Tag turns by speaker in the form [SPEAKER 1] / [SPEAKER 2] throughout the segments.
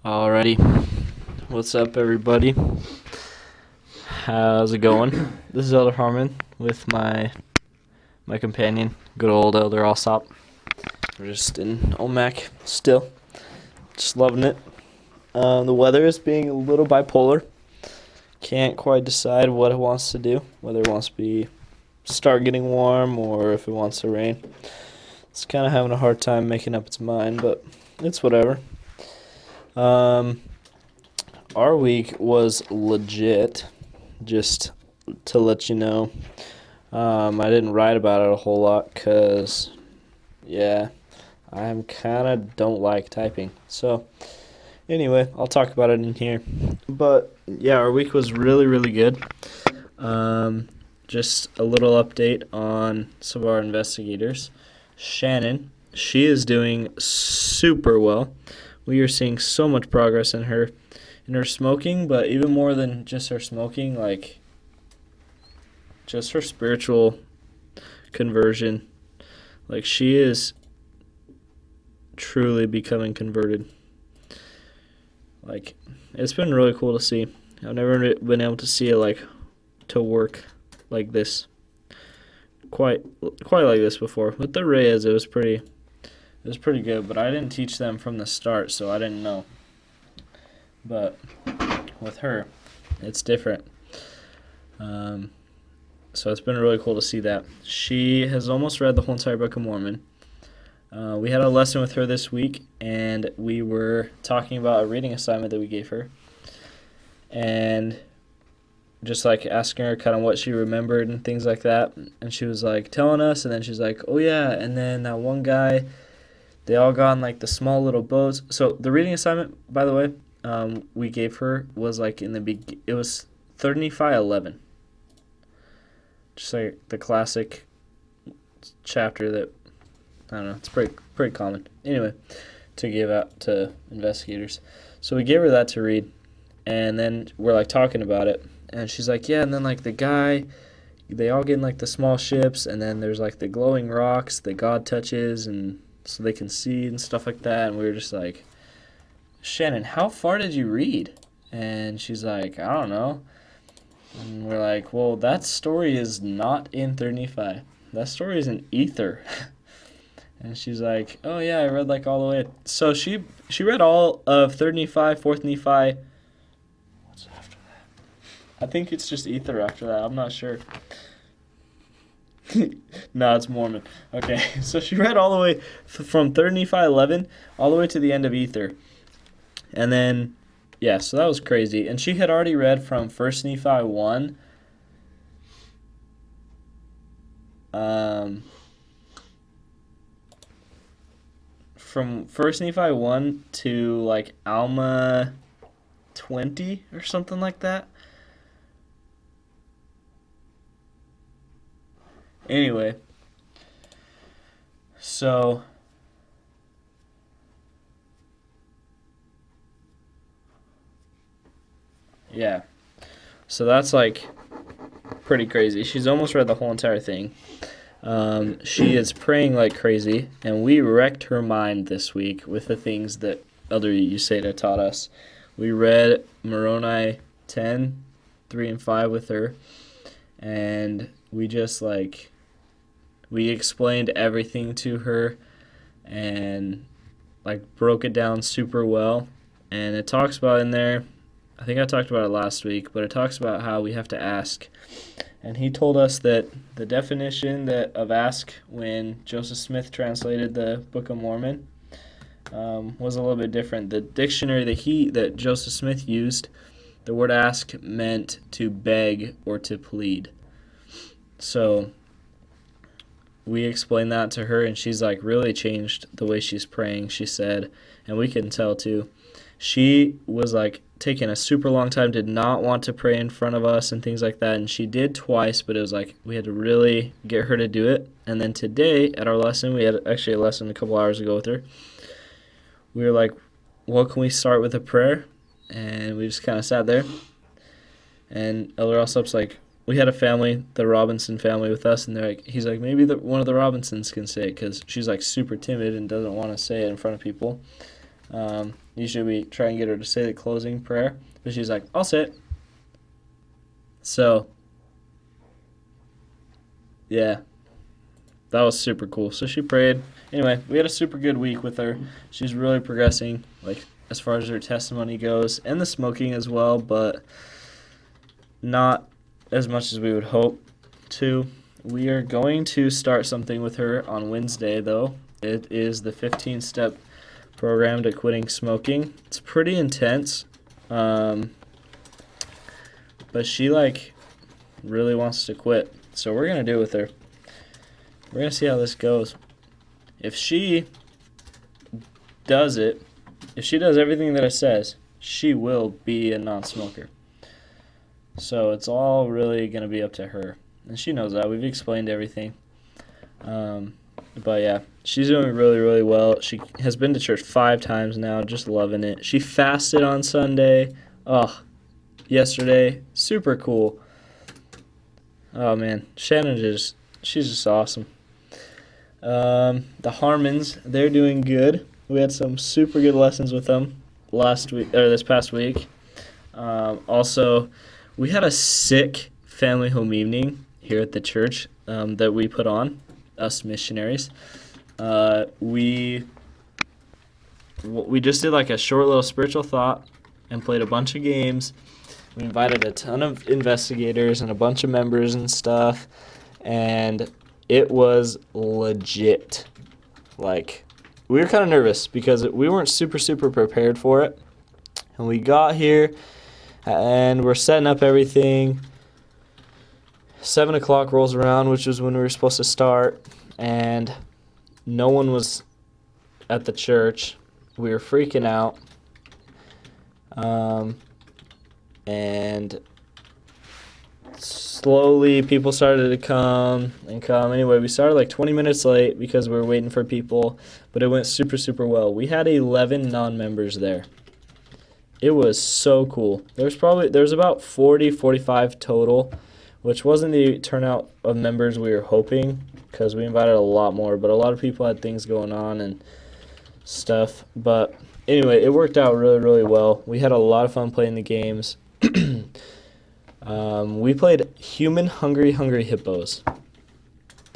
[SPEAKER 1] Alrighty, what's up, everybody? How's it going? This is Elder Harman with my companion, good old Elder Alsop. We're just in Omac still, just loving it. The weather is being a little bipolar. Can't quite decide what it wants to do, whether it wants to be start getting warm or if it wants to rain. It's kind of having a hard time making up its mind, but it's whatever. Um, our week was legit, just to let you know. I didn't write about it a whole lot because, yeah, I'm kind of don't like typing. So, anyway, I'll talk about it in here. But, yeah, our week was really, really good. Just a little update on some of our investigators. Shannon, she is doing super well. We are seeing so much progress in her smoking, but even more than just her smoking, like just her spiritual conversion. Like she is truly becoming converted. Like it's been really cool to see. I've never been able to see it like to work like this. Quite like this before. With the Reyes, it was pretty good, but I didn't teach them from the start, so I didn't know. But with her, it's different. So it's been really cool to see that. She has almost read the whole entire Book of Mormon. We had a lesson with her this week, and we were talking about a reading assignment that we gave her. And just like asking her kind of what she remembered and things like that. And she was like telling us, and then she's like, oh yeah, and then that one guy, they all got on like the small little boats. So the reading assignment, by the way, we gave her was like it was 3 Nephi 11. Just like the classic chapter that, I don't know, it's pretty common. Anyway, to give out to investigators. So we gave her that to read, and then we're like talking about it. And she's like, yeah, and then like the guy, they all get in like the small ships, and then there's like the glowing rocks that God touches, and so they can see and stuff like that. And we were just like, Shannon, how far did you read? And she's like, I don't know. And we're like, well, that story is not in 3 Nephi. That story is in Ether. And she's like, oh yeah, I read like all the way. So she read all of 3 Nephi, 4th Nephi. What's after that? I think it's just Ether after that. I'm not sure. No, it's Mormon. Okay, so she read all the way from 3 Nephi 11 all the way to the end of Ether. And then, yeah, so that was crazy. And she had already read from 1 Nephi 1. From 1 Nephi 1 to like Alma 20 or something like that. Anyway, so yeah, so that's like pretty crazy. She's almost read the whole entire thing. She is praying like crazy, and we wrecked her mind this week with the things that Elder Useda taught us. We read Moroni 10, 3 and 5 with her, and we just like we explained everything to her and like broke it down super well. And it talks about in there, I think I talked about it last week, but it talks about how we have to ask. And he told us that the definition of ask when Joseph Smith translated the Book of Mormon was a little bit different. The dictionary that Joseph Smith used, the word ask meant to beg or to plead. So we explained that to her, and she's like really changed the way she's praying, she said, and we can tell too. She was like taking a super long time, did not want to pray in front of us and things like that, and she did twice, but it was like we had to really get her to do it. And then today at our lesson, we had actually a lesson a couple hours ago with her, we were like, well, can we start with a prayer? And we just kind of sat there, and Elder Alsop's like, we had a family, the Robinson family, with us, and he's like, maybe one of the Robinsons can say it, because she's like super timid and doesn't want to say it in front of people. Usually we try and get her to say the closing prayer, but she's like, I'll say it. So, yeah, that was super cool. So she prayed. Anyway, we had a super good week with her. She's really progressing, like as far as her testimony goes, and the smoking as well, but not as much as we would hope to. We are going to start something with her on Wednesday, though. It is the 15-step program to quitting smoking. It's pretty intense, but she really wants to quit. So we're gonna do it with her. We're gonna see how this goes. If she does it, if she does everything that it says, she will be a non-smoker. So it's all really gonna be up to her, and she knows that. We've explained everything. But yeah, she's doing really, really well. She has been to church 5 times now, just loving it. She fasted on Sunday. Yesterday, super cool. Oh man, she's just awesome. The Harmans, they're doing good. We had some super good lessons with them this past week. Also, we had a sick family home evening here at the church that we put on, us missionaries. We just did like a short little spiritual thought and played a bunch of games. We invited a ton of investigators and a bunch of members and stuff, and it was legit. Like, we were kind of nervous because we weren't super prepared for it. And we got here, and we're setting up everything. 7 o'clock rolls around, which was when we were supposed to start, and no one was at the church. We were freaking out. And slowly people started to come. Anyway, we started like 20 minutes late because we were waiting for people, but it went super well. We had 11 non-members there. It was so cool. There's about 45 total, which wasn't the turnout of members we were hoping because we invited a lot more, but a lot of people had things going on and stuff. But anyway, it worked out really well. We had a lot of fun playing the games. We played Human Hungry Hippos.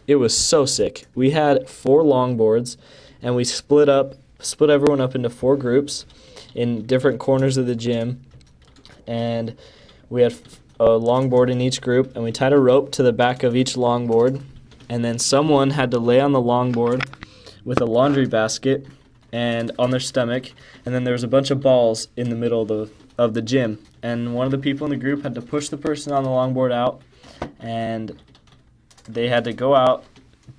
[SPEAKER 1] It was so sick. We had 4 longboards, and we split everyone up into 4 groups in different corners of the gym, and we had a longboard in each group, and we tied a rope to the back of each longboard, and then someone had to lay on the longboard with a laundry basket and on their stomach, and then there was a bunch of balls in the middle of the gym, and one of the people in the group had to push the person on the longboard out, and they had to go out,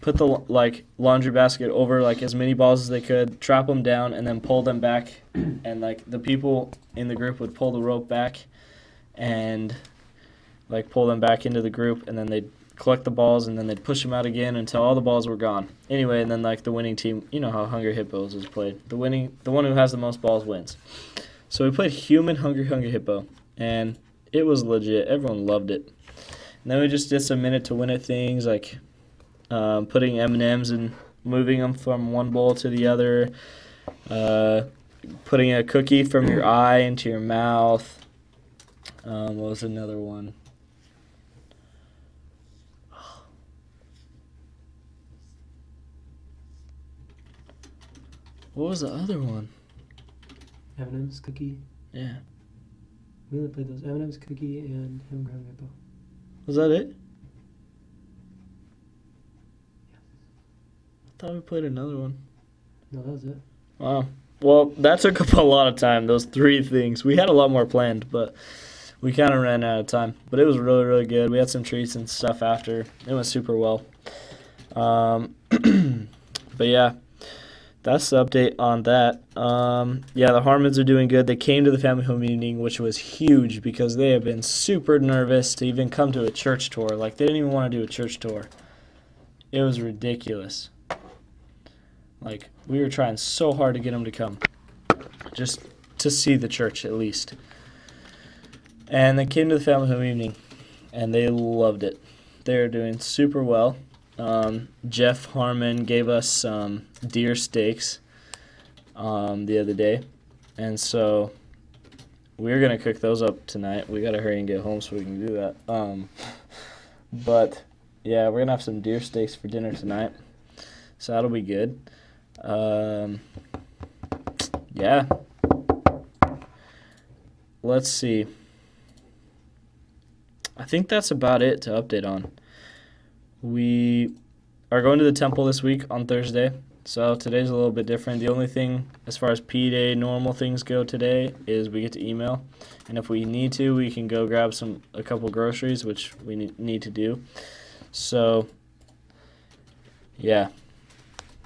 [SPEAKER 1] put the laundry basket over as many balls as they could, trap them down, and then pull them back, and the people in the group would pull the rope back and pull them back into the group, and then they'd collect the balls, and then they'd push them out again until all the balls were gone. Anyway, and then the winning team, you know how Hungry Hippos is played. The one who has the most balls wins. So we played Human Hungry Hippo, and it was legit. Everyone loved it. And then we just did some minute to win it things, putting M&Ms and moving them from one bowl to the other, putting a cookie from your eye into your mouth. What was another one? What was the other one?
[SPEAKER 2] M&M's cookie.
[SPEAKER 1] Yeah.
[SPEAKER 2] We only played those M&M's cookie and Human Hungry Hippo.
[SPEAKER 1] Was that it? I thought we played another one.
[SPEAKER 2] No, that was it.
[SPEAKER 1] Wow. Well, that took up a lot of time, those 3 things. We had a lot more planned, but we kind of ran out of time. But it was really good. We had some treats and stuff after. It went super well. But yeah, that's the update on that. Yeah, the Harmans are doing good. They came to the family home meeting, which was huge because they have been super nervous to even come to a church tour. They didn't even want to do a church tour. It was ridiculous. We were trying so hard to get them to come, just to see the church at least. And they came to the family home evening, and they loved it. They're doing super well. Jeff Harman gave us some deer steaks. the other day, and so we're gonna cook those up tonight. We gotta hurry and get home so we can do that. But yeah, we're gonna have some deer steaks for dinner tonight, so that'll be good. Yeah. Let's see. I think that's about it to update on. We are going to the temple this week on Thursday, so today's a little bit different. The only thing, as far as P-Day normal things go today, is we get to email, and if we need to, we can go grab a couple groceries, which we need to do. So, yeah.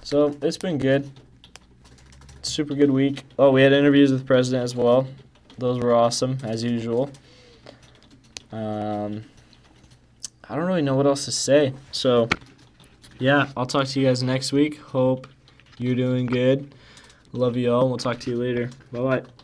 [SPEAKER 1] So it's been good. Super good week. Oh, we had interviews with the president as well. Those were awesome, as usual. I don't really know what else to say. So, yeah, I'll talk to you guys next week. Hope you're doing good. Love you all. We'll talk to you later. Bye-bye.